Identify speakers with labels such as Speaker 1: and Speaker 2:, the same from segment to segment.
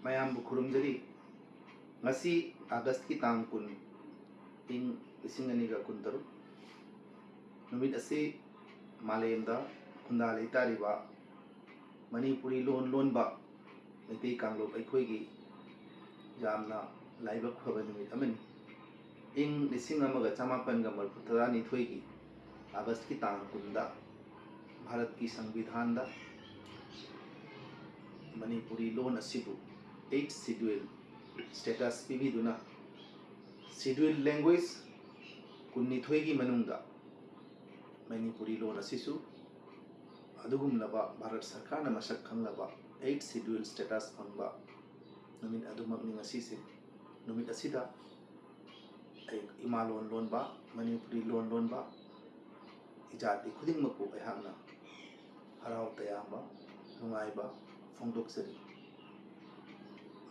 Speaker 1: ꯃꯌꯥꯝꯕꯨ ꯈꯨꯔꯨꯝꯖꯔꯤ ꯉꯁꯤ ꯑꯥꯒꯁꯠꯀꯤ ꯇꯥꯡ 10 ꯏꯪ 2023 ꯅꯨꯃꯤꯠ ꯑꯁꯤ ꯃꯥꯂꯦꯝꯗ ꯈꯨꯟꯗꯥ ꯂꯩꯇꯥꯔꯤꯕ ꯃꯅꯤꯄꯨꯔꯤ ꯂꯣꯟ ꯂꯣꯟꯕ ꯃꯩꯇꯩ ꯀꯥꯡꯂꯨꯞ ꯑꯩꯈꯣꯏꯒꯤ ꯌꯥꯝꯅ ꯂꯥꯏꯕꯛ ꯐꯕ ꯅꯨꯃꯤꯠ ꯑꯃꯅꯤ. ꯏꯪ 1992 ꯒꯤ ꯑꯥꯒꯁꯠꯀꯤ ꯇꯥꯡ 10ꯗ ꯚꯥꯔꯠꯀꯤ ꯁꯪꯕꯤꯙꯥꯟꯗ ꯃꯅꯤꯄꯨꯔꯤ ꯂꯣꯟ ꯑꯁꯤꯕꯨ 8th Schedule status pibiduna scheduled language 12 gi manungda Manipuri lon asisu adugumlaba Bharat Sarkarna masak khanglaba 8th Schedule status phangba numit adumakni ngasise numit asida ai ima lon lonba Manipuri lon lonba ijati khudingmaku aihakna harau tayamba nungaiba phongdoksari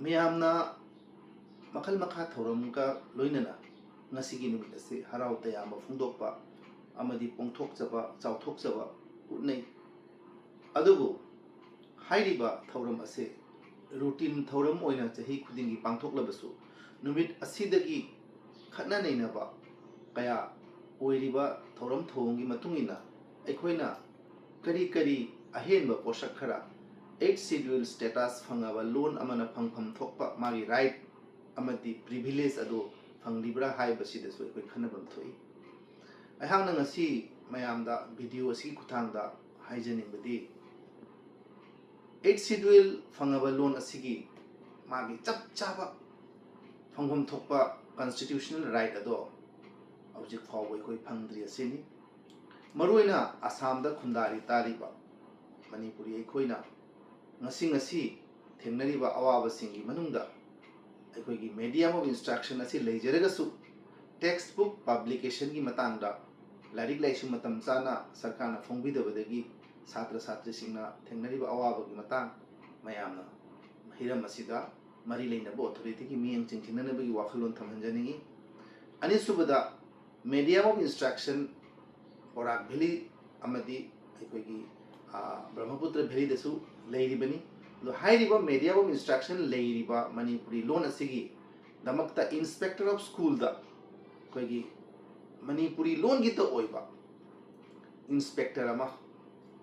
Speaker 1: miyamna makal makha thoramka loinana ngasigi numit ase harau tayamba phongdokpa amadi pongthokjaba chauthokjaba utnei adubu hairiba thoram ase routine thoram oina chahi khudingi pangthoklabasu numit asidagi khatna neinaba kaya oiriba thoram thongi matungina aikhoina kari kari ahenba poshak khara 8th Schedule status phangaba loan amana phangpham thokpa magi right amati privilege ado phanglibra haibasida so aikoi khanabam thoi aihangna ngasi mayamda video asi kuthangda haijanibadi 8th Schedule phangaba loan asigi magi chap chaba phangpham thokpa constitutional right ado object fawai aikoi phangdri asini maruina Assamda khundari tariba Manipuri aikoina ngasi thengnariba awaba singi manungda aikoigi medium of instruction asi leijaragasu textbook publication gi matangda larik laisu matam chana sarkarna phongbidabadagi satra satri singna thengnariba awaba gi matang mayamna hiram asida mari leinaba authority gi miyang chingchinanabagi wakhalon thamhanjaningi ani subada medium of instruction Borak Valley amadi aikoigi Brahmaputra Valley dasu leiribani lo hairiba medium of instruction leiriba Manipuri lon asigi damakta inspector of school da koigi Manipuri lon gi ta oiba inspector ama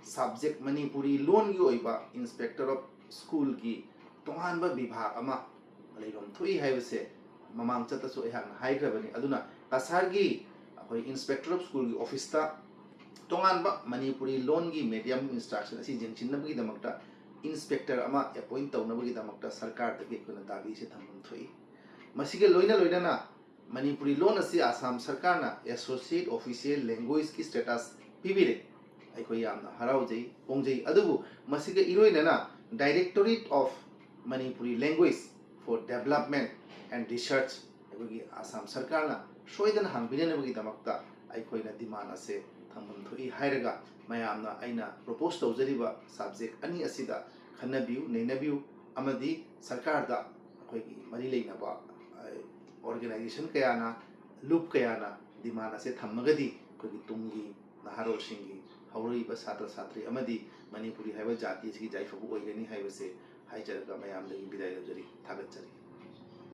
Speaker 1: subject Manipuri lon gi oiba inspector of school gi tonganba vibhag ama leibam thui haibase mamang chata so ehang haigrabani aduna kasar gi akoi inspector of school gi office ta tonganba Manipuri lon gi medium instruction asi jengchinabagi damakta inspector ama appoint tawnabagi damakta sarkar dagi kuna dagi se thamam thui masige loina na Manipuri lon asi Assam sarkarna associate official language ki status pibire aikoi yamna haraujai pongjai adubu masige iroina na Directorate of Manipuri language for development and research aikoi Assam sarkarna soidana hangbinabagi damakta aikoina demand ase thamam thui hairaga mayamna aina propose tawjariba subject ani asida khanabiu neinabiu amadi sarkar da akoigi mari leinaba organization kayana loop kayana demand ase thammagadi akoigi tungi naharol singi hauriba satra satri amadi Manipuri haiba jati sigi jaifabu oigani haibase haijaraga mayamdagi bidai lajari thagatjari